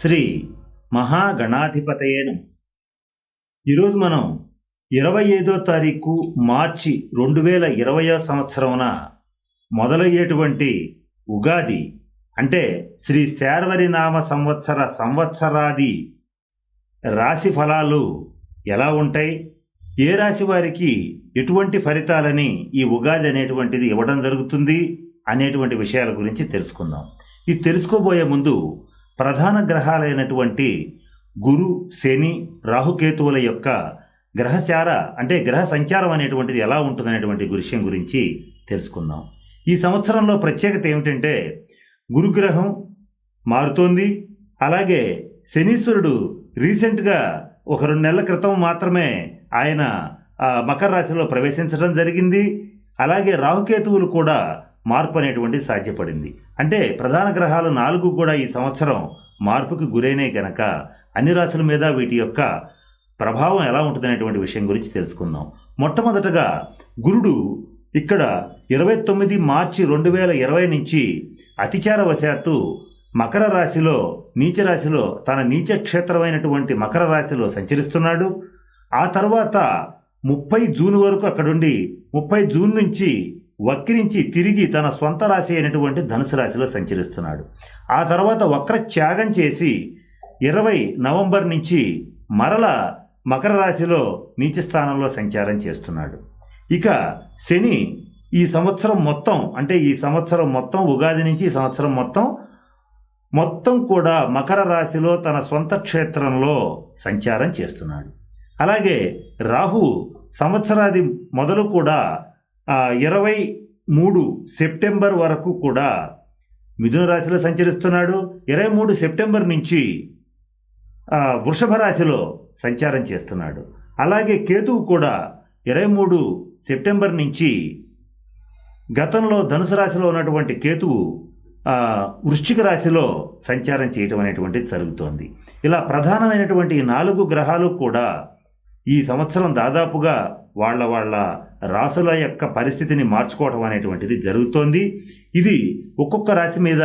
శ్రీ మహాగణాధిపతయే నమః. ఈరోజు మనం 25వ తారీఖు మార్చి 2020 సంవత్సరమున మొదలయ్యేటువంటి ఉగాది అంటే శ్రీ శార్వరినామ సంవత్సరాది రాశి ఫలాలు ఎలా ఉంటాయి, ఏ రాశి వారికి ఎటువంటి ఫలితాలని ఈ ఉగాది అనేటువంటిది ఇవ్వడం జరుగుతుంది అనేటువంటి విషయాల గురించి తెలుసుకుందాం. ఇది తెలుసుకోబోయే ముందు ప్రధాన గ్రహాలైనటువంటి గురు, శని, రాహుకేతువుల యొక్క గ్రహ సంచారం అనేటువంటిది ఎలా ఉంటుందనేటువంటి విషయం గురించి తెలుసుకుందాం. ఈ సంవత్సరంలో ప్రత్యేకత ఏమిటంటే గురుగ్రహం మారుతోంది. అలాగే శనీశ్వరుడు రీసెంట్గా ఒక 2 నెలల క్రితం మాత్రమే ఆయన మకర రాశిలో ప్రవేశించడం జరిగింది. అలాగే రాహుకేతువులు కూడా మార్పు అనేటువంటిది సాధ్యపడింది. అంటే ప్రధాన గ్రహాలు 4 కూడా ఈ సంవత్సరం మార్పుకి గురైనే గనక అన్ని రాశుల మీద వీటి యొక్క ప్రభావం ఎలా ఉంటుందనేటువంటి విషయం గురించి తెలుసుకుందాం. మొట్టమొదటగా గురుడు ఇక్కడ 29 మార్చి 2020 నుంచి అతిచారవశాత్తు మకర రాశిలో నీచరాశిలో తన నీచ క్షేత్రమైనటువంటి మకర రాశిలో సంచరిస్తున్నాడు. ఆ తర్వాత 30 జూన్ వరకు అక్కడుండి 30 జూన్ నుంచి వక్రించి తిరిగి తన స్వంత రాశి అయినటువంటి ధనుసు రాశిలో సంచరిస్తున్నాడు. ఆ తర్వాత వక్ర త్యాగం చేసి 20 నవంబర్ నుంచి మరల మకర రాశిలో నీచ స్థానంలో సంచారం చేస్తున్నాడు. ఇక శని ఈ సంవత్సరం మొత్తం అంటే ఈ సంవత్సరం మొత్తం ఉగాది నుంచి ఈ సంవత్సరం మొత్తం కూడా మకర రాశిలో తన స్వంత క్షేత్రంలో సంచారం చేస్తున్నాడు. అలాగే రాహు సంవత్సరాది మొదలు కూడా 23 సెప్టెంబర్ వరకు కూడా మిథున రాశిలో సంచరిస్తున్నాడు. 23 సెప్టెంబర్ నుంచి వృషభ రాశిలో సంచారం చేస్తున్నాడు. అలాగే కేతువు కూడా 23 సెప్టెంబర్ నుంచి గతంలో ధనుసు రాశిలో ఉన్నటువంటి కేతువు వృశ్చిక రాశిలో సంచారం చేయటం అనేటువంటిది జరుగుతోంది. ఇలా ప్రధానమైనటువంటి 4 గ్రహాలు కూడా ఈ సంవత్సరం దాదాపుగా వాళ్ళ రాశుల యొక్క పరిస్థితిని మార్చుకోవటం అనేటువంటిది జరుగుతోంది. ఇది ఒక్కొక్క రాశి మీద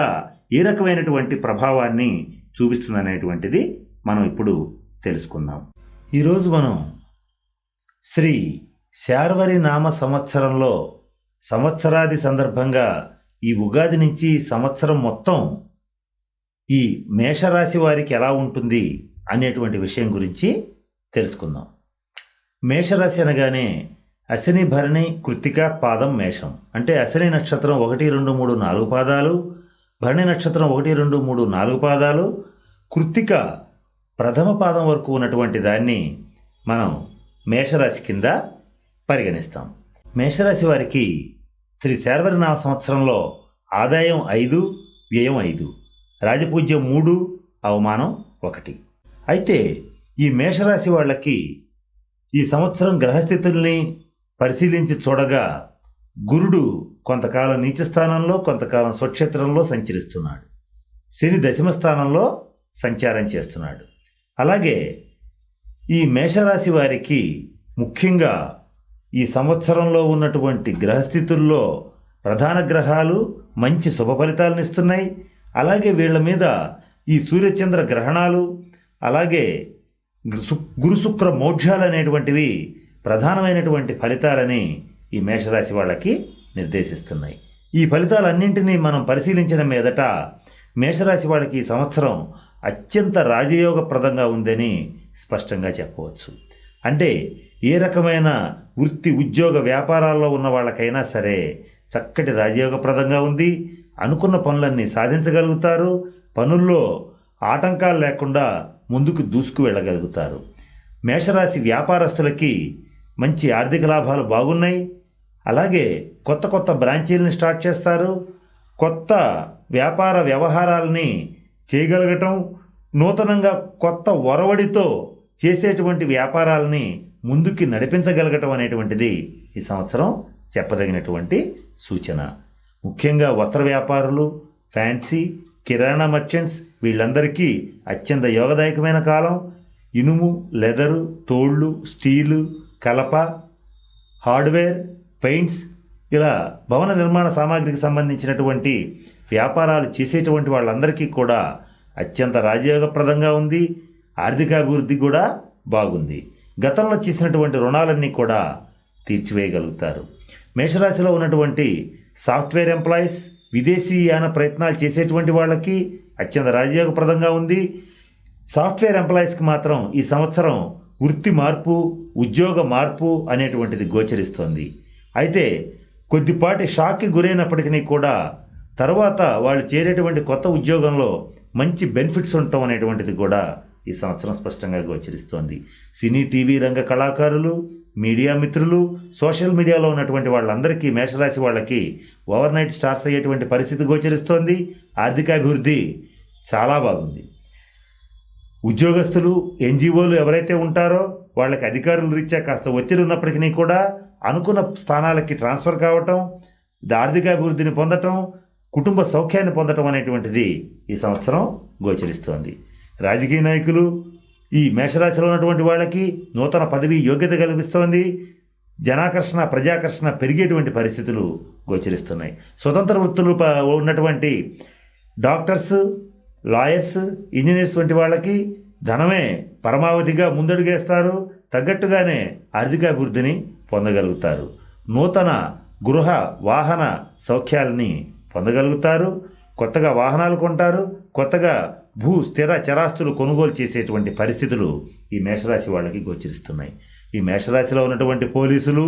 ఏ రకమైనటువంటి ప్రభావాన్ని చూపిస్తుందనేటువంటిది మనం ఇప్పుడు తెలుసుకుందాం. ఈరోజు మనం శ్రీ శార్వరినామ సంవత్సరంలో సంవత్సరాది సందర్భంగా ఈ ఉగాది నుంచి సంవత్సరం మొత్తం ఈ మేషరాశి వారికి ఎలా ఉంటుంది అనేటువంటి విషయం గురించి తెలుసుకుందాం. మేషరాశి అనగానే అశ్విని, భరణి, కృత్తిక, పాదం మేషం. అంటే అశ్విని నక్షత్రం 1, 2, 3, 4 పాదాలు, భరణి నక్షత్రం 1, 2, 3, 4 పాదాలు, కృత్తిక ప్రథమ పాదం వరకు ఉన్నటువంటి దాన్ని మనం మేషరాశి కింద పరిగణిస్తాం. మేషరాశి వారికి శ్రీ శార్వరినామ సంవత్సరంలో ఆదాయం 5, వ్యయం 5, రాజపూజ్యం 3, అవమానం 1. అయితే ఈ మేషరాశి వాళ్ళకి ఈ సంవత్సరం గ్రహస్థితుల్ని పరిశీలించి చూడగా గురుడు కొంతకాలం నీచ స్థానంలో కొంతకాలం స్వక్షేత్రంలో సంచరిస్తున్నాడు. శని దశమ స్థానంలో సంచారం చేస్తున్నాడు. అలాగే ఈ మేషరాశి వారికి ముఖ్యంగా ఈ సంవత్సరంలో ఉన్నటువంటి గ్రహస్థితుల్లో ప్రధాన గ్రహాలు మంచి శుభ ఫలితాలను ఇస్తున్నాయి. అలాగే వీళ్ళ మీద ఈ సూర్యచంద్ర గ్రహణాలు, అలాగే గురు శుక్ర మోక్షాలు అనేటువంటివి ప్రధానమైనటువంటి ఫలితాలని ఈ మేషరాశి వాళ్ళకి నిర్దేశిస్తున్నాయి. ఈ ఫలితాలన్నింటినీ మనం పరిశీలించిన మీదట మేషరాశి వాళ్ళకి ఈ సంవత్సరం అత్యంత రాజయోగప్రదంగా ఉందని స్పష్టంగా చెప్పవచ్చు. అంటే ఏ రకమైన వృత్తి, ఉద్యోగ, వ్యాపారాల్లో ఉన్న వాళ్ళకైనా సరే చక్కటి రాజయోగప్రదంగా ఉంది. అనుకున్న పనులన్నీ సాధించగలుగుతారు. పనుల్లో ఆటంకాలు లేకుండా ముందుకు దూసుకు వెళ్ళగలుగుతారు. మేషరాశి వ్యాపారస్తులకి మంచి ఆర్థిక లాభాలు బాగున్నాయి. అలాగే కొత్త బ్రాంచీలను స్టార్ట్ చేస్తారు. కొత్త వ్యాపార వ్యవహారాలని చేయగలగటం, నూతనంగా కొత్త ఒరవడితో చేసేటువంటి వ్యాపారాలని ముందుకి నడిపించగలగటం అనేటువంటిది ఈ సంవత్సరం చెప్పదగినటువంటి సూచన. ముఖ్యంగా వస్త్ర వ్యాపారులు, ఫ్యాన్సీ, కిరాణా మర్చెంట్స్ వీళ్ళందరికీ అత్యంత యోగదాయకమైన కాలం. ఇనుము, లెదరు, తోళ్ళు, స్టీలు, కలప, హార్డ్వేర్, పెయింట్స్ ఇలా భవన నిర్మాణ సామాగ్రికి సంబంధించినటువంటి వ్యాపారాలు చేసేటువంటి వాళ్ళందరికీ కూడా అత్యంత రాజయోగప్రదంగా ఉంది. ఆర్థికాభివృద్ధి కూడా బాగుంది. గతంలో చేసినటువంటి రుణాలన్నీ కూడా తీర్చివేయగలుగుతారు. మేషరాశిలో ఉన్నటువంటి సాఫ్ట్వేర్ ఎంప్లాయీస్, విదేశీయాన ప్రయత్నాలు చేసేటువంటి వాళ్ళకి అత్యంత రాజయోగప్రదంగా ఉంది. సాఫ్ట్వేర్ ఎంప్లాయీస్కి మాత్రం ఈ సంవత్సరం వృత్తి మార్పు, ఉద్యోగ మార్పు అనేటువంటిది గోచరిస్తోంది. అయితే కొద్దిపాటి షాక్కి గురైనప్పటికీ కూడా తర్వాత వాళ్ళు చేరేటువంటి కొత్త ఉద్యోగంలో మంచి బెనిఫిట్స్ ఉండటం అనేటువంటిది కూడా ఈ సంవత్సరం స్పష్టంగా గోచరిస్తోంది. సినీ టీవీ రంగ కళాకారులు, మీడియా మిత్రులు, సోషల్ మీడియాలో ఉన్నటువంటి వాళ్ళందరికీ, మేషరాశి వాళ్ళకి ఓవర్ నైట్ స్టార్స్ అయ్యేటువంటి పరిస్థితి గోచరిస్తోంది. ఆర్థికాభివృద్ధి చాలా బాగుంది. ఉద్యోగస్తులు, ఎన్జిఓలు ఎవరైతే ఉంటారో వాళ్ళకి అధికారుల రీత్యా కాస్త ఒత్తిడి ఉన్నప్పటికీ కూడా అనుకున్న స్థానాలకి ట్రాన్స్ఫర్ కావటం, ఆర్థికాభివృద్ధిని పొందటం, కుటుంబ సౌఖ్యాన్ని పొందటం అనేటువంటిది ఈ సంవత్సరం గోచరిస్తోంది. రాజకీయ నాయకులు, ఈ మేషరాశిలో ఉన్నటువంటి వాళ్ళకి నూతన పదవి యోగ్యత కల్పిస్తోంది. జనాకర్షణ, ప్రజాకర్షణ పెరిగేటువంటి పరిస్థితులు గోచరిస్తున్నాయి. స్వతంత్ర వృత్తులు ఉన్నటువంటి డాక్టర్స్, లాయర్స్, ఇంజనీర్స్ వంటి వాళ్ళకి ధనమే పరమావధిగా ముందడుగేస్తారు. తగ్గట్టుగానే ఆర్థికాభివృద్ధిని పొందగలుగుతారు. నూతన గృహ వాహన సౌఖ్యాలని పొందగలుగుతారు. కొత్తగా వాహనాలు కొంటారు. కొత్తగా భూ స్థిర చరాస్తులు కొనుగోలు చేసేటువంటి పరిస్థితులు ఈ మేషరాశి వాళ్ళకి గోచరిస్తున్నాయి. ఈ మేషరాశిలో ఉన్నటువంటి పోలీసులు,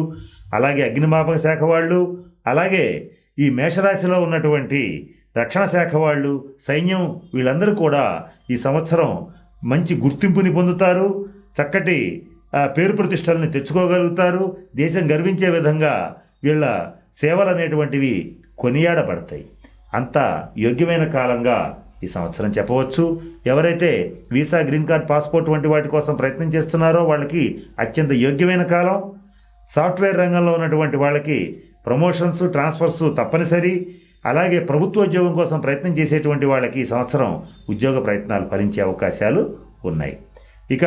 అలాగే అగ్నిమాపక శాఖ వాళ్ళు, అలాగే ఈ మేషరాశిలో ఉన్నటువంటి రక్షణ శాఖ వాళ్ళు, సైన్యం, వీళ్ళందరూ కూడా ఈ సంవత్సరం మంచి గుర్తింపుని పొందుతారు. చక్కటి పేరు ప్రతిష్టలని తెచ్చుకోగలుగుతారు. దేశం గర్వించే విధంగా వీళ్ళ సేవలు అనేటువంటివి కొనియాడబడతాయి. అంత యోగ్యమైన కాలంగా ఈ సంవత్సరం చెప్పవచ్చు. ఎవరైతే వీసా, గ్రీన్ కార్డ్, పాస్పోర్ట్ వంటి వాటి కోసం ప్రయత్నం చేస్తున్నారో వాళ్ళకి అత్యంత యోగ్యమైన కాలం. సాఫ్ట్వేర్ రంగంలో ఉన్నటువంటి వాళ్ళకి ప్రమోషన్స్, ట్రాన్స్ఫర్స్ తప్పనిసరి. అలాగే ప్రభుత్వ ఉద్యోగం కోసం ప్రయత్నం చేసేటువంటి వాళ్ళకి ఈ సంవత్సరం ఉద్యోగ ప్రయత్నాలు ఫలించే అవకాశాలు ఉన్నాయి. ఇక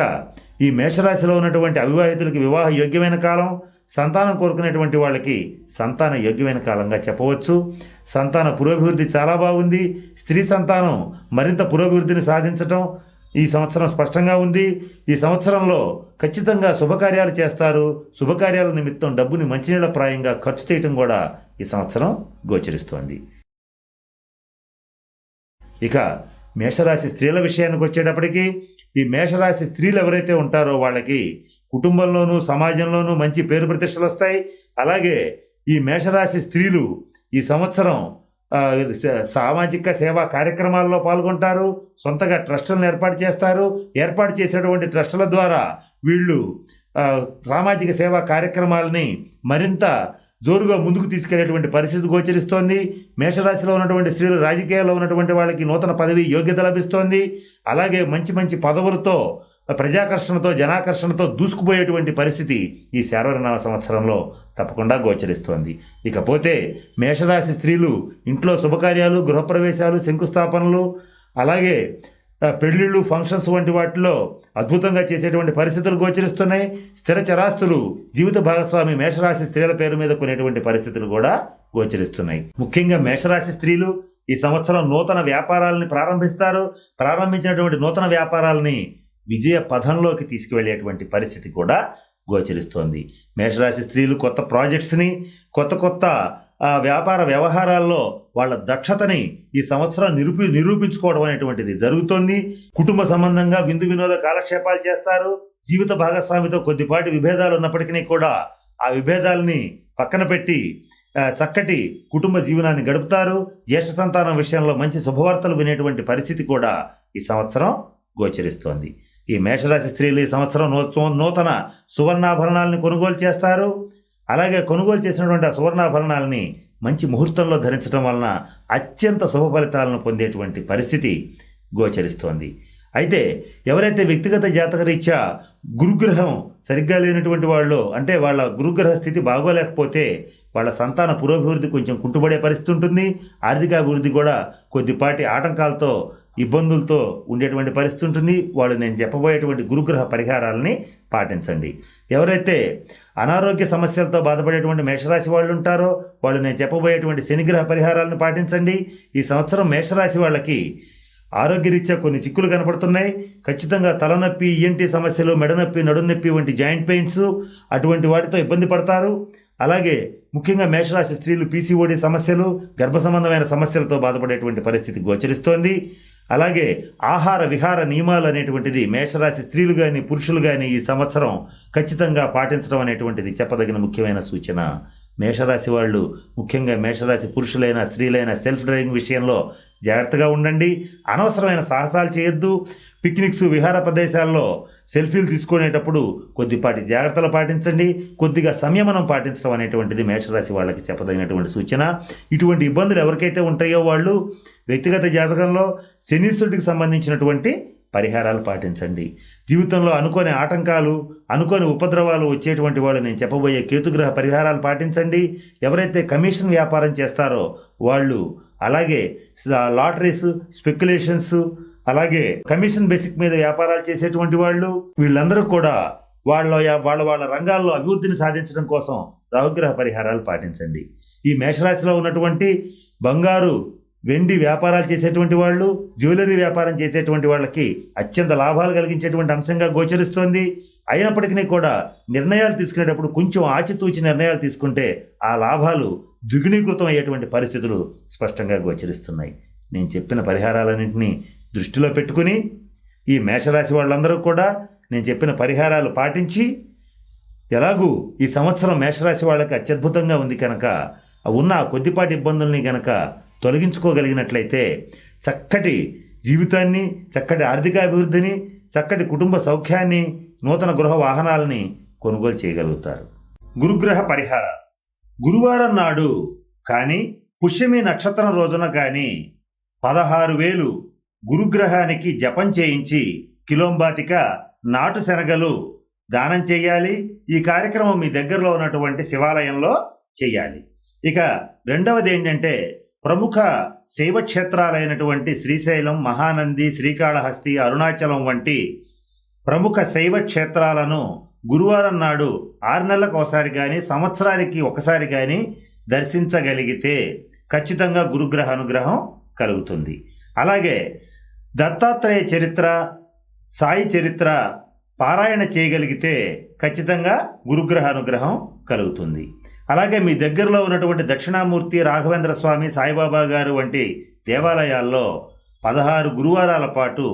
ఈ మేషరాశిలో ఉన్నటువంటి అవివాహితులకి వివాహ యోగ్యమైన కాలం. సంతానం కోరుకునేటువంటి వాళ్ళకి సంతాన యోగ్యమైన కాలంగా చెప్పవచ్చు. సంతాన పురోభివృద్ధి చాలా బాగుంది. స్త్రీ సంతానం మరింత పురోభివృద్ధిని సాధించటం ఈ సంవత్సరం స్పష్టంగా ఉంది. ఈ సంవత్సరంలో ఖచ్చితంగా శుభకార్యాలు చేస్తారు. శుభకార్యాల నిమిత్తం డబ్బుని మంచినీళ్ళ ప్రాయంగా ఖర్చు చేయటం కూడా ఈ సంవత్సరం గోచరిస్తోంది. ఇక మేషరాశి స్త్రీల విషయానికి వచ్చేటప్పటికి, ఈ మేషరాశి స్త్రీలు ఎవరైతే ఉంటారో వాళ్ళకి కుటుంబంలోనూ సమాజంలోనూ మంచి పేరు ప్రతిష్టలు వస్తాయి. అలాగే ఈ మేషరాశి స్త్రీలు ఈ సంవత్సరం సామాజిక సేవా కార్యక్రమాల్లో పాల్గొంటారు. సొంతగా ట్రస్టులను ఏర్పాటు చేస్తారు. ఏర్పాటు చేసేటువంటి ట్రస్టుల ద్వారా వీళ్ళు సామాజిక సేవా కార్యక్రమాలని మరింత జోరుగా ముందుకు తీసుకెళ్లేటువంటి పరిస్థితి గోచరిస్తోంది. మేషరాశిలో ఉన్నటువంటి స్త్రీలు, రాజకీయాల్లో ఉన్నటువంటి వాళ్ళకి నూతన పదవి యోగ్యత లభిస్తోంది. అలాగే మంచి మంచి పదవులతో, ప్రజాకర్షణతో, జనాకర్షణతో దూసుకుపోయేటువంటి పరిస్థితి ఈ శార్వరినామ సంవత్సరంలో తప్పకుండా గోచరిస్తోంది. ఇకపోతే మేషరాశి స్త్రీలు ఇంట్లో శుభకార్యాలు, గృహప్రవేశాలు, శంకుస్థాపనలు, అలాగే పెళ్లిళ్ళు, ఫంక్షన్స్ వంటి వాటిలో అద్భుతంగా చేసేటువంటి పరిస్థితులు గోచరిస్తున్నాయి. స్థిర చరాస్తులు జీవిత భాగస్వామి మేషరాశి స్త్రీల పేరు మీద కొనేటువంటి పరిస్థితులు కూడా గోచరిస్తున్నాయి. ముఖ్యంగా మేషరాశి స్త్రీలు ఈ సంవత్సరం నూతన వ్యాపారాలని ప్రారంభిస్తారు. ప్రారంభించినటువంటి నూతన వ్యాపారాలని విజయ పథంలోకి తీసుకువెళ్ళేటువంటి పరిస్థితి కూడా గోచరిస్తోంది. మేషరాశి స్త్రీలు కొత్త ప్రాజెక్ట్స్ని, కొత్త వ్యాపార వ్యవహారాల్లో వాళ్ళ దక్షతని ఈ సంవత్సరం నిరూపించుకోవడం అనేటువంటిది జరుగుతోంది. కుటుంబ సంబంధంగా విందు వినోద కాలక్షేపాలు చేస్తారు. జీవిత భాగస్వామితో కొద్దిపాటి విభేదాలు ఉన్నప్పటికీ కూడా ఆ విభేదాలని పక్కన పెట్టి చక్కటి కుటుంబ జీవనాన్ని గడుపుతారు. జ్యేష్ఠ సంతానం విషయంలో మంచి శుభవార్తలు వినేటువంటి పరిస్థితి కూడా ఈ సంవత్సరం గోచరిస్తోంది. ఈ మేషరాశి స్త్రీలు ఈ సంవత్సరం నూతన సువర్ణాభరణాలని కొనుగోలు చేస్తారు. అలాగే కొనుగోలు చేసినటువంటి ఆ సువర్ణాభరణాలని మంచి ముహూర్తంలో ధరించడం వలన అత్యంత శుభ ఫలితాలను పొందేటువంటి పరిస్థితి గోచరిస్తోంది. అయితే ఎవరైతే వ్యక్తిగత జాతకరీత్యా గురుగ్రహం సరిగ్గా లేనటువంటి వాళ్ళు, అంటే వాళ్ళ గురుగ్రహ స్థితి బాగోలేకపోతే వాళ్ళ సంతాన పురోభివృద్ధి కొంచెం కుంటుపడే పరిస్థితి ఉంటుంది. ఆర్థికాభివృద్ధి కూడా కొద్దిపాటి ఆటంకాలతో, ఇబ్బందులతో ఉండేటువంటి పరిస్థితి ఉంటుంది. వాళ్ళు నేను చెప్పబోయేటువంటి గురుగ్రహ పరిహారాలని పాటించండి. ఎవరైతే అనారోగ్య సమస్యలతో బాధపడేటువంటి మేషరాశి వాళ్ళు ఉంటారో వాళ్ళు నేను చెప్పబోయేటువంటి శనిగ్రహ పరిహారాలను పాటించండి. ఈ సంవత్సరం మేషరాశి వాళ్ళకి ఆరోగ్యరీత్యా కొన్ని చిక్కులు కనపడుతున్నాయి. ఖచ్చితంగా తలనొప్పి, ఈఎన్టీ సమస్యలు, మెడనొప్పి, నడునొప్పి వంటి జాయింట్ పెయిన్స్ అటువంటి వాటితో ఇబ్బంది పడతారు. అలాగే ముఖ్యంగా మేషరాశి స్త్రీలు పీసీఓడి సమస్యలు, గర్భ సంబంధమైన సమస్యలతో బాధపడేటువంటి పరిస్థితి గోచరిస్తోంది. అలాగే ఆహార విహార నియమాలు అనేటువంటిది మేషరాశి స్త్రీలు కానీ పురుషులు కానీ ఈ సంవత్సరం ఖచ్చితంగా పాటించడం అనేటువంటిది చెప్పదగిన ముఖ్యమైన సూచన. మేషరాశి వాళ్ళు, ముఖ్యంగా మేషరాశి పురుషులైన స్త్రీలైన సెల్ఫ్ డ్రైవింగ్ విషయంలో జాగ్రత్తగా ఉండండి. అనవసరమైన సాహసాలు చేయొద్దు. పిక్నిక్స్, విహార ప్రదేశాల్లో సెల్ఫీలు తీసుకునేటప్పుడు కొద్దిపాటి జాగ్రత్తలు పాటించండి. కొద్దిగా సంయమనం పాటించడం అనేటువంటిది మేషరాశి వాళ్ళకి చెప్పదగినటువంటి సూచన. ఇటువంటి ఇబ్బందులు ఎవరికైతే ఉంటాయో వాళ్ళు వ్యక్తిగత జాతకంలో శనీశ్వరుడికి సంబంధించినటువంటి పరిహారాలు పాటించండి. జీవితంలో అనుకోని ఆటంకాలు, అనుకోని ఉపద్రవాలు వచ్చేటువంటి వాళ్ళు నేను చెప్పబోయే కేతుగ్రహ పరిహారాలు పాటించండి. ఎవరైతే కమిషన్ వ్యాపారం చేస్తారో వాళ్ళు, అలాగే లాటరీస్, స్పెక్యులేషన్స్, అలాగే కమిషన్ బేసిక్ మీద వ్యాపారాలు చేసేటువంటి వాళ్ళు, వీళ్ళందరూ కూడా వాళ్ళ రంగాల్లో అభివృద్ధిని సాధించడం కోసం రాహుగ్రహ పరిహారాలు పాటించండి. ఈ మేషరాశిలో ఉన్నటువంటి బంగారు, వెండి వ్యాపారాలు చేసేటువంటి వాళ్ళు, జ్యువెలరీ వ్యాపారం చేసేటువంటి వాళ్ళకి అత్యంత లాభాలు కలిగించేటువంటి అంశంగా గోచరిస్తోంది. అయినప్పటికీ కూడా నిర్ణయాలు తీసుకునేటప్పుడు కొంచెం ఆచితూచి నిర్ణయాలు తీసుకుంటే ఆ లాభాలు ద్విగుణీకృతం అయ్యేటువంటి పరిస్థితులు స్పష్టంగా గోచరిస్తున్నాయి. నేను చెప్పిన పరిహారాలన్నింటినీ దృష్టిలో పెట్టుకుని ఈ మేషరాశి వాళ్ళందరూ కూడా నేను చెప్పిన పరిహారాలు పాటించి, ఎలాగూ ఈ సంవత్సరం మేషరాశి వాళ్ళకి అత్యద్భుతంగా ఉంది కనుక ఉన్న కొద్దిపాటి ఇబ్బందుల్ని కనుక తొలగించుకోగలిగినట్లయితే చక్కటి జీవితాన్ని, చక్కటి ఆర్థిక అభివృద్ధిని, చక్కటి కుటుంబ సౌఖ్యాన్ని, నూతన గృహ వాహనాలని కొనుగోలు చేయగలుగుతారు. గురుగ్రహ పరిహారం. గురువారం నాడు కానీ, పుష్యమి నక్షత్రం రోజున కానీ 16,000 గురుగ్రహానికి జపం చేయించి కిలోంబాతిక నాటు శనగలు దానం చేయాలి. ఈ కార్యక్రమం మీ దగ్గరలో ఉన్నటువంటి శివాలయంలో చేయాలి. ఇక రెండవది ఏంటంటే, ప్రముఖ శైవ క్షేత్రాలైనటువంటి శ్రీశైలం, మహానంది, శ్రీకాళహస్తి, అరుణాచలం వంటి ప్రముఖ శైవ క్షేత్రాలను గురువారం నాడు 6 నెలలకు ఒకసారి కానీ, సంవత్సరానికి ఒకసారి కానీ దర్శించగలిగితే ఖచ్చితంగా గురుగ్రహ అనుగ్రహం కలుగుతుంది. అలాగే దత్తాత్రేయ చరిత్ర, సాయి చరిత్ర పారాయణ చేయగలిగితే ఖచ్చితంగా గురుగ్రహ అనుగ్రహం కలుగుతుంది. అలాగే మీ దగ్గరలో ఉన్నటువంటి దక్షిణామూర్తి, రాఘవేంద్ర స్వామి, సాయిబాబా గారు వంటి దేవాలయాల్లో 16 గురువారాల పాటు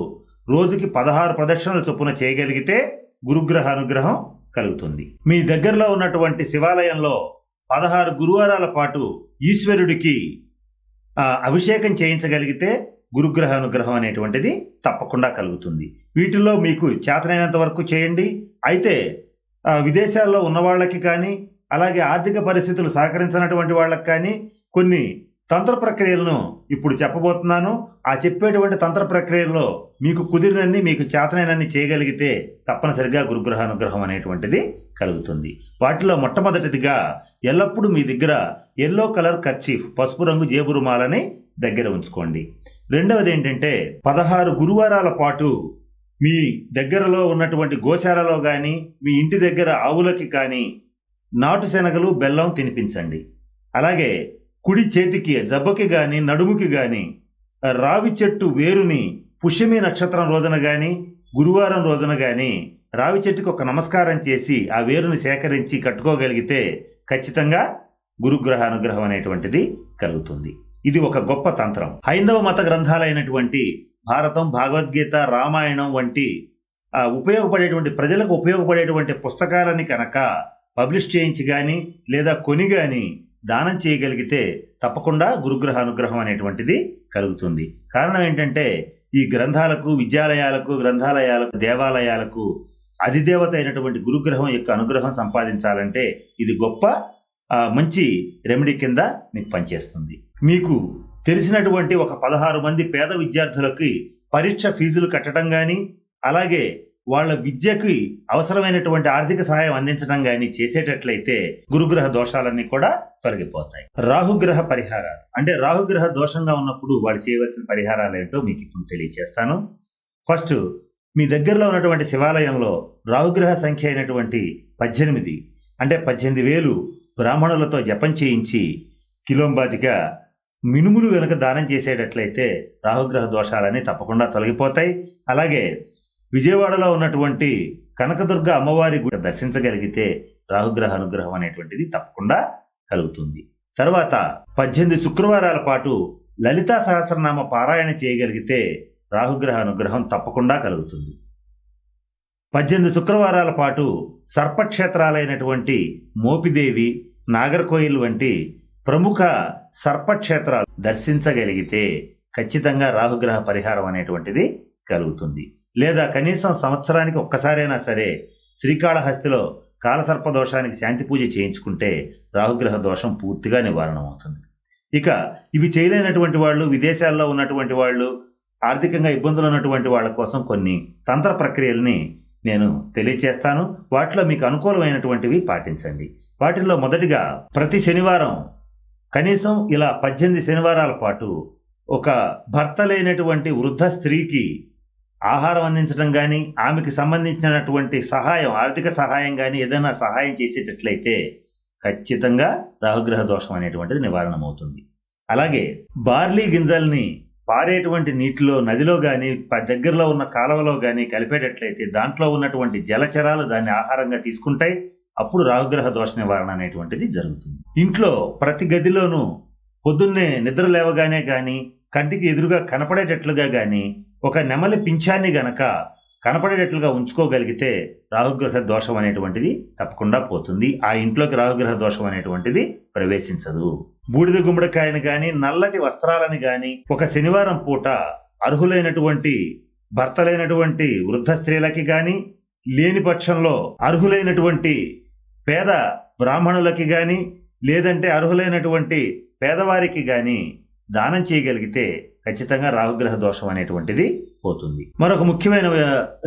రోజుకి 16 ప్రదక్షిణలు చొప్పున చేయగలిగితే గురుగ్రహ అనుగ్రహం కలుగుతుంది. మీ దగ్గరలో ఉన్నటువంటి శివాలయంలో 16 గురువారాల పాటు ఈశ్వరుడికి అభిషేకం చేయించగలిగితే గురుగ్రహ అనుగ్రహం అనేటువంటిది తప్పకుండా కలుగుతుంది. వీటిలో మీకు చేతనైనంత వరకు చేయండి. అయితే విదేశాల్లో ఉన్న వాళ్ళకి కానీ, అలాగే ఆర్థిక పరిస్థితులు సహకరించినటువంటి వాళ్ళకి కానీ కొన్ని తంత్ర ప్రక్రియలను ఇప్పుడు చెప్పబోతున్నాను. ఆ చెప్పేటువంటి తంత్ర ప్రక్రియల్లో మీకు కుదిరినన్ని, మీకు చేతనైనన్ని చేయగలిగితే తప్పనిసరిగా గురుగ్రహ అనుగ్రహం అనేటువంటిది కలుగుతుంది. వాటిలో మొట్టమొదటిదిగా ఎల్లప్పుడూ మీ దగ్గర ఎల్లో కలర్ కర్చీఫ్, పసుపు రంగు జేబు రుమాలని దగ్గర ఉంచుకోండి. రెండవది ఏంటంటే, 16 గురువారాల పాటు మీ దగ్గరలో ఉన్నటువంటి గోశాలలో కానీ, మీ ఇంటి దగ్గర ఆవులకి కానీ నాటు శనగలు, బెల్లం తినిపించండి. అలాగే కుడి చేతికి, జబ్బకి కానీ, నడుముకి కానీ రావి చెట్టు వేరుని పుష్యమి నక్షత్రం రోజున కానీ, గురువారం రోజున కానీ రావి చెట్టుకి ఒక నమస్కారం చేసి ఆ వేరుని సేకరించి కట్టుకోగలిగితే ఖచ్చితంగా గురుగ్రహ అనుగ్రహం అనేటువంటిది కలుగుతుంది. ఇది ఒక గొప్ప తంత్రం. హైందవ మత గ్రంథాలైనటువంటి భారతం, భగవద్గీత, రామాయణం వంటి ఉపయోగపడేటువంటి, ప్రజలకు ఉపయోగపడేటువంటి పుస్తకాలని కనుక పబ్లిష్ చేయించి కానీ లేదా కొని కానీ దానం చేయగలిగితే తప్పకుండా గురుగ్రహ అనుగ్రహం అనేటువంటిది కలుగుతుంది. కారణం ఏంటంటే, ఈ గ్రంథాలకు, విద్యాలయాలకు, గ్రంథాలయాలకు, దేవాలయాలకు అధిదేవత అయినటువంటి గురుగ్రహం యొక్క అనుగ్రహం సంపాదించాలంటే ఇది గొప్ప మంచి రెమెడీ కింద మీకు పనిచేస్తుంది. మీకు తెలిసినటువంటి ఒక 16 మంది పేద విద్యార్థులకి పరీక్ష ఫీజులు కట్టడం కానీ, అలాగే వాళ్ళ విద్యకి అవసరమైనటువంటి ఆర్థిక సహాయం అందించడం కానీ చేసేటట్లయితే గురుగ్రహ దోషాలన్నీ కూడా తొలగిపోతాయి. రాహుగ్రహ పరిహారాలు అంటే, రాహుగ్రహ దోషంగా ఉన్నప్పుడు వాళ్ళు చేయవలసిన పరిహారాలు ఏంటో మీకు ఇప్పుడు తెలియజేస్తాను. ఫస్ట్, మీ దగ్గరలో ఉన్నటువంటి శివాలయంలో రాహుగ్రహ సంఖ్య అయినటువంటి 18 అంటే 18,000 బ్రాహ్మణులతో జపం చేయించి కిలోంబాతిగా మినుములు గనక దానం చేసేటట్లయితే రాహుగ్రహ దోషాలన్నీ తప్పకుండా తొలగిపోతాయి. అలాగే విజయవాడలో ఉన్నటువంటి కనకదుర్గ అమ్మవారి గుడి దర్శించగలిగితే రాహుగ్రహ అనుగ్రహం అనేటువంటిది తప్పకుండా కలుగుతుంది. తర్వాత 18 శుక్రవారాల పాటు లలితా సహస్రనామ పారాయణ చేయగలిగితే రాహుగ్రహ అనుగ్రహం తప్పకుండా కలుగుతుంది. 18 శుక్రవారాల పాటు సర్పక్షేత్రాలైనటువంటి మోపిదేవి, నాగర్కోయిల్ వంటి ప్రముఖ సర్పక్షేత్రాలు దర్శించగలిగితే ఖచ్చితంగా రాహుగ్రహ పరిహారం అనేటువంటిది కలుగుతుంది. లేదా కనీసం సంవత్సరానికి ఒక్కసారైనా సరే శ్రీకాళహస్తిలో కాలసర్ప దోషానికి శాంతి పూజ చేయించుకుంటే రాహుగ్రహ దోషం పూర్తిగా నివారణ అవుతుంది. ఇక ఇవి చేయలేనటువంటి వాళ్ళు, విదేశాల్లో ఉన్నటువంటి వాళ్ళు, ఆర్థికంగా ఇబ్బందులు ఉన్నటువంటి వాళ్ళ కోసం కొన్ని తంత్ర ప్రక్రియల్ని నేను తెలియచేస్తాను. వాటిలో మీకు అనుకూలమైనటువంటివి పాటించండి. వాటిల్లో మొదటిగా ప్రతి శనివారం కనీసం ఇలా 18 శనివారాల పాటు ఒక భర్త లేనటువంటి వృద్ధ స్త్రీకి ఆహారం అందించడం కానీ, ఆమెకి సంబంధించినటువంటి సహాయం, ఆర్థిక సహాయం కానీ ఏదైనా సహాయం చేసేటట్లయితే ఖచ్చితంగా రాహుగ్రహ దోషం అనేటువంటిది నివారణ అవుతుంది. అలాగే బార్లీ గింజల్ని పారేటువంటి నీటిలో, నదిలో కానీ దగ్గరలో ఉన్న కాలువలో కానీ కలిపేటట్లయితే దాంట్లో ఉన్నటువంటి జలచరాలు దాన్ని ఆహారంగా తీసుకుంటాయి. అప్పుడు రాహుగ్రహ దోష నివారణ అనేటువంటిది జరుగుతుంది. ఇంట్లో ప్రతి గదిలోనూ పొద్దున్నే నిద్ర లేవగానే కానీ, కంటికి ఎదురుగా కనపడేటట్లుగా కానీ ఒక నెమలి పింఛాన్ని గనక కనపడేటట్లుగా ఉంచుకోగలిగితే రాహుగ్రహ దోషం అనేటువంటిది తప్పకుండా పోతుంది. ఆ ఇంట్లోకి రాహుగ్రహ దోషం అనేటువంటిది ప్రవేశించదు. బూడిద గుమ్మడికాయని కానీ, నల్లటి వస్త్రాలని కానీ ఒక శనివారం పూట అర్హులైనటువంటి భర్తలైనటువంటి వృద్ధ స్త్రీలకి కానీ, లేని పక్షంలో అర్హులైనటువంటి పేద బ్రాహ్మణులకి కానీ, లేదంటే అర్హులైనటువంటి పేదవారికి కానీ దానం చేయగలిగితే ఖచ్చితంగా రాహుగ్రహ దోషం అనేటువంటిది పోతుంది. మరొక ముఖ్యమైన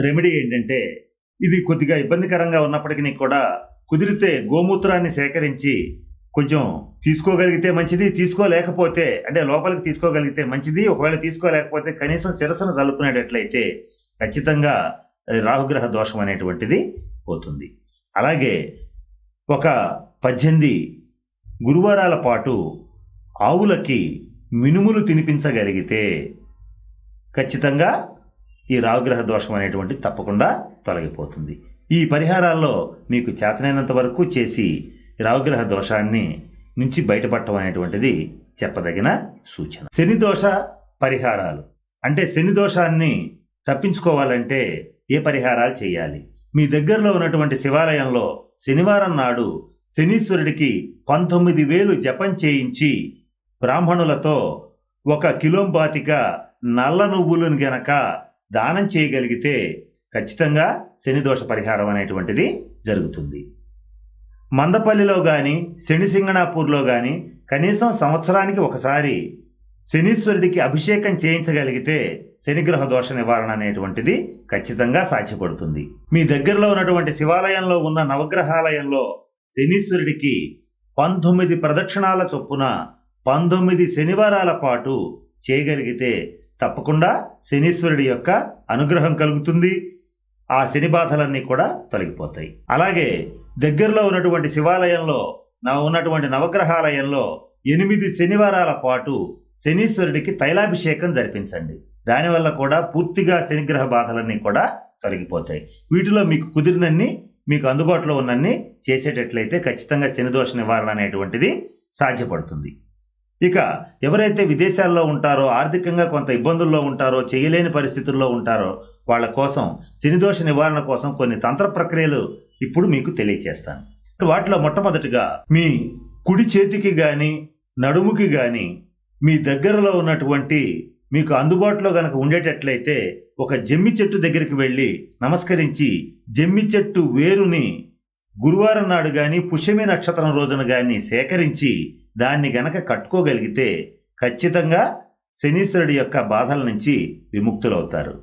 రెమెడీ ఏంటంటే, ఇది కొద్దిగా ఇబ్బందికరంగా ఉన్నప్పటికీ కూడా కుదిరితే గోమూత్రాన్ని సేకరించి కొంచెం తీసుకోగలిగితే మంచిది, తీసుకోలేకపోతే అంటే లోపలికి తీసుకోగలిగితే మంచిది. ఒకవేళ తీసుకోలేకపోతే కనీసం శిరస్సును చల్లుకునేటట్లయితే ఖచ్చితంగా రాహుగ్రహ దోషం అనేటువంటిది పోతుంది. అలాగే ఒక 18 గురువారాల పాటు ఆవులకి మినుములు తినిపించగలిగితే ఖచ్చితంగా ఈ రాహుగ్రహ దోషం అనేటువంటిది తప్పకుండా తొలగిపోతుంది. ఈ పరిహారాల్లో మీకు చేతనైనంత వరకు చేసి రాహుగ్రహ దోషాన్ని నుంచి బయటపడటం అనేటువంటిది చెప్పదగిన సూచన. శని దోష పరిహారాలు అంటే శని దోషాన్ని తప్పించుకోవాలంటే ఏ పరిహారాలు చేయాలి? మీ దగ్గరలో ఉన్నటువంటి శివాలయంలో శనివారం నాడు శనీశ్వరుడికి 19,000 జపం చేయించి బ్రాహ్మణులతో 1 కిలోంబాతిక నల్ల నువ్వులను గనక దానం చేయగలిగితే ఖచ్చితంగా శనిదోష పరిహారం అనేటువంటిది జరుగుతుంది. మందపల్లిలో కానీ, శనిసింగణాపూర్లో కానీ కనీసం సంవత్సరానికి ఒకసారి శనీశ్వరుడికి అభిషేకం చేయించగలిగితే శనిగ్రహ దోష నివారణ అనేటువంటిది ఖచ్చితంగా సాధ్యపడుతుంది. మీ దగ్గరలో ఉన్నటువంటి శివాలయంలో ఉన్న నవగ్రహాలయంలో శనీశ్వరుడికి 19 ప్రదక్షిణాల చొప్పున 19 శనివారాల పాటు చేయగలిగితే తప్పకుండా శనీశ్వరుడి యొక్క అనుగ్రహం కలుగుతుంది. ఆ శని బాధలన్నీ కూడా తొలగిపోతాయి. అలాగే దగ్గరలో ఉన్నటువంటి శివాలయంలో ఉన్నటువంటి నవగ్రహాలయంలో 8 శనివారాల పాటు శనీశ్వరుడికి తైలాభిషేకం జరిపించండి. దానివల్ల కూడా పూర్తిగా శనిగ్రహ బాధలన్నీ కూడా తొలగిపోతాయి. వీటిలో మీకు కుదిరినన్ని, మీకు అందుబాటులో ఉన్నన్ని చేసేటట్లయితే ఖచ్చితంగా శనిదోష నివారణ అనేటువంటిది సాధ్యపడుతుంది. ఇక ఎవరైతే విదేశాల్లో ఉంటారో, ఆర్థికంగా కొంత ఇబ్బందుల్లో ఉంటారో, చేయలేని పరిస్థితుల్లో ఉంటారో వాళ్ళ కోసం శనిదోష నివారణ కోసం కొన్ని తంత్ర ప్రక్రియలు ఇప్పుడు మీకు తెలియచేస్తాను. వాటిలో మొట్టమొదటిగా మీ కుడి చేతికి కానీ, నడుముకి కానీ మీ దగ్గరలో ఉన్నటువంటి మీకు అందుబాటులో గనక ఉండేటట్లయితే ఒక జమ్మి చెట్టు దగ్గరికి వెళ్ళి నమస్కరించి జమ్మి చెట్టు వేరుని గురువారం నాడు కానీ, పుష్యమి నక్షత్రం రోజున కానీ సేకరించి దాన్ని గనక కట్టుకోగలిగితే ఖచ్చితంగా శనీశ్వరుడి యొక్క బాధల నుంచి విముక్తులవుతారు.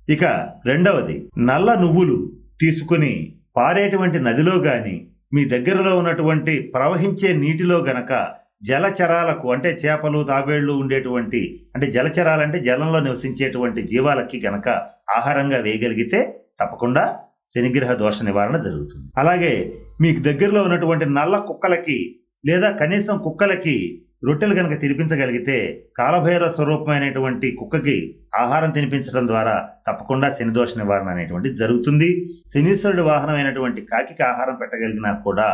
ఇక రెండవది, నల్ల నువ్వులు తీసుకుని పారేటువంటి నదిలో కానీ, మీ దగ్గరలో ఉన్నటువంటి ప్రవహించే నీటిలో గనక జలచరాలకు అంటే చేపలు, తాబేళ్లు ఉండేటువంటి అంటే జలచరాలంటే జలంలో నివసించేటువంటి జీవాలకి గనక ఆహారంగా వేయగలిగితే తప్పకుండా శనిగ్రహ దోష నివారణ జరుగుతుంది. అలాగే మీకు దగ్గరలో ఉన్నటువంటి నల్ల కుక్కలకి లేదా కనీసం కుక్కలకి రొట్టెలు కనుక తినిపించగలిగితే కాలభైరవ స్వరూపమైనటువంటి కుక్కకి ఆహారం తినిపించడం ద్వారా తప్పకుండా శనిదోష నివారణ అనేటువంటిది జరుగుతుంది. శనీశ్వరుడి వాహనమైనటువంటి కాకికి ఆహారం పెట్టగలిగినా కూడా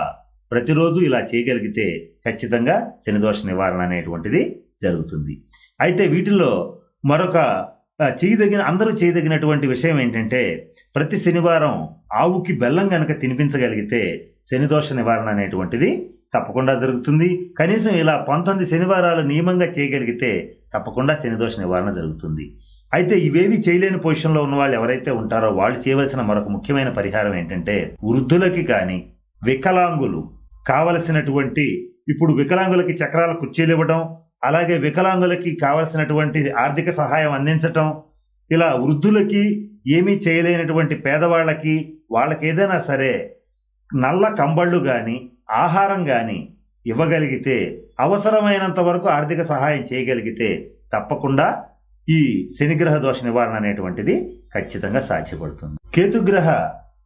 ప్రతిరోజు ఇలా చేయగలిగితే ఖచ్చితంగా శనిదోష నివారణ అనేటువంటిది జరుగుతుంది. అయితే వీటిల్లో మరొక అందరూ చేయదగినటువంటి విషయం ఏంటంటే, ప్రతి శనివారం ఆవుకి బెల్లం కనుక తినిపించగలిగితే శనిదోష నివారణ అనేటువంటిది తప్పకుండా జరుగుతుంది. కనీసం ఇలా 19 శనివారాలు నియమంగా చేయగలిగితే తప్పకుండా శనిదోష నివారణ జరుగుతుంది. అయితే ఇవేవి చేయలేని పొజిషన్లో ఉన్న వాళ్ళు ఎవరైతే ఉంటారో వాళ్ళు చేయవలసిన మరొక ముఖ్యమైన పరిహారం ఏంటంటే, వృద్ధులకి కానీ వికలాంగులు కావలసినటువంటి, ఇప్పుడు వికలాంగులకి చక్రాల కుర్చీలు ఇవ్వడం, అలాగే వికలాంగులకి కావలసినటువంటి ఆర్థిక సహాయం అందించటం, ఇలా వృద్ధులకి ఏమీ చేయలేనటువంటి పేదవాళ్ళకి వాళ్ళకి ఏదైనా సరే నల్ల కంబళ్ళు కానీ ఆహారం కానీ ఇవ్వగలిగితే, అవసరమైనంత వరకు ఆర్థిక సహాయం చేయగలిగితే తప్పకుండా ఈ శనిగ్రహ దోష నివారణ అనేటువంటిది ఖచ్చితంగా సాధ్యపడుతుంది. కేతుగ్రహ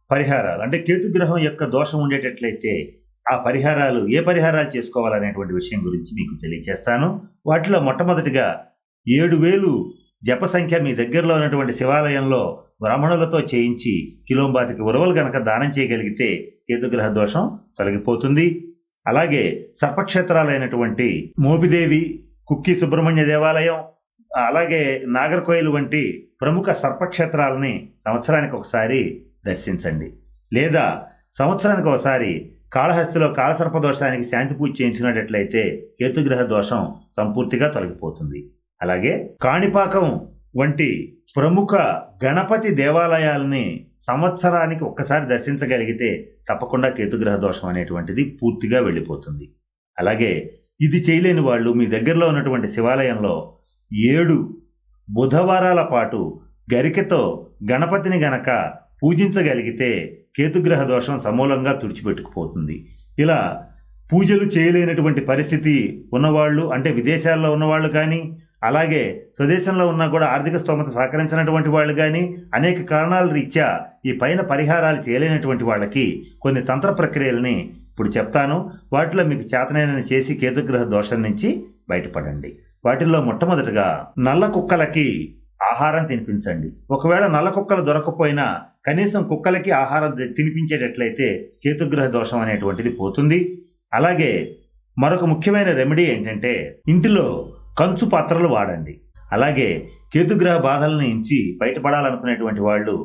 పరిహారాలు అంటే కేతుగ్రహం యొక్క దోషం ఉండేటట్లయితే ఆ పరిహారాలు ఏ పరిహారాలు చేసుకోవాలనేటువంటి విషయం గురించి మీకు తెలియజేస్తాను. వాటిలో మొట్టమొదటిగా 7000 జప సంఖ్య మీ దగ్గరలో ఉన్నటువంటి శివాలయంలో బ్రాహ్మణులతో చేయించి కిలోంబాతికి ఉరవలు గనక దానం చేయగలిగితే కేతుగ్రహ దోషం తొలగిపోతుంది. అలాగే సర్పక్షేత్రాలైనటువంటి మోపిదేవి, కుక్కి సుబ్రహ్మణ్య దేవాలయం, అలాగే నాగర్కోయిల్ వంటి ప్రముఖ సర్పక్షేత్రాలని సంవత్సరానికి ఒకసారి దర్శించండి. లేదా సంవత్సరానికి ఒకసారి కాళహస్తిలో కాలసర్ప దోషానికి శాంతి పూజ చేయించినట్లయితే కేతుగ్రహ దోషం సంపూర్తిగా తొలగిపోతుంది. అలాగే కాణిపాకం వంటి ప్రముఖ గణపతి దేవాలయాలని సంవత్సరానికి ఒక్కసారి దర్శించగలిగితే తప్పకుండా కేతుగ్రహ దోషం అనేటువంటిది పూర్తిగా వెళ్ళిపోతుంది. అలాగే ఇది చేయలేని వాళ్ళు మీ దగ్గరలో ఉన్నటువంటి శివాలయంలో 7 బుధవారాల పాటు గరికెతో గణపతిని గనక పూజించగలిగితే కేతుగ్రహ దోషం సమూలంగా తుడిచిపెట్టుకుపోతుంది. ఇలా పూజలు చేయలేనటువంటి పరిస్థితి ఉన్నవాళ్ళు, అంటే విదేశాల్లో ఉన్నవాళ్ళు కానీ, అలాగే స్వదేశంలో ఉన్నా కూడా ఆర్థిక స్తోమత సహకరించినటువంటి వాళ్ళు కానీ, అనేక కారణాల రీత్యా ఈ పైన పరిహారాలు చేయలేనటువంటి వాళ్ళకి కొన్ని తంత్ర ప్రక్రియలని ఇప్పుడు చెప్తాను. వాటిలో మీకు చేతనైన చేసి కేతుగ్రహ దోషం నుంచి బయటపడండి. వాటిల్లో మొట్టమొదటిగా నల్ల కుక్కలకి ఆహారం తినిపించండి. ఒకవేళ నల్ల కుక్కలు దొరకకపోయినా కనీసం కుక్కలకి ఆహారం తినిపించేటట్లయితే కేతుగ్రహ దోషం అనేటువంటిది పోతుంది. అలాగే మరొక ముఖ్యమైన రెమెడీ ఏంటంటే, ఇంటిలో కంచు పాత్రలు వాడండి. అలాగే కేతుగ్రహ బాధలను నుంచి బయటపడాలనుకునేటువంటి వాళ్ళు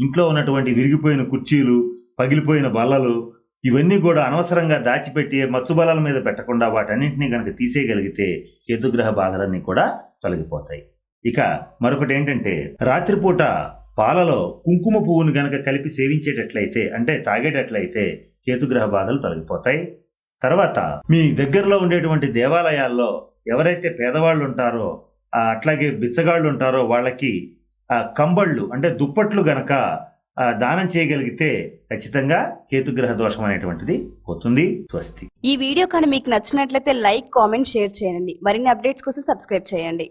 ఇంట్లో ఉన్నటువంటి విరిగిపోయిన కుర్చీలు, పగిలిపోయిన బల్లలు ఇవన్నీ కూడా అనవసరంగా దాచిపెట్టి మచ్చు బలాల మీద పెట్టకుండా వాటన్నింటినీ కనుక తీసేయగలిగితే కేతుగ్రహ బాధలన్నీ కూడా తొలగిపోతాయి. ఇక మరొకటి ఏంటంటే, రాత్రిపూట పాలలో కుంకుమ పువ్వును గనక కలిపి సేవించేటట్లయితే, అంటే తాగేటట్లయితే కేతుగ్రహ బాధలు తొలగిపోతాయి. తర్వాత మీ దగ్గరలో ఉండేటువంటి దేవాలయాల్లో ఎవరైతే పేదవాళ్ళు ఉంటారో, అట్లాగే బిచ్చగాళ్ళు ఉంటారో వాళ్ళకి కంబళ్ళు అంటే దుప్పట్లు గనక దానం చేయగలిగితే ఖచ్చితంగా కేతుగ్రహ దోషం అనేటువంటిది పోతుంది. స్వస్తి. ఈ వీడియో కానీ మీకు నచ్చినట్లయితే లైక్, కామెంట్, షేర్ చేయండి. మరిన్ని అప్డేట్స్ కోసం సబ్స్క్రైబ్ చేయండి.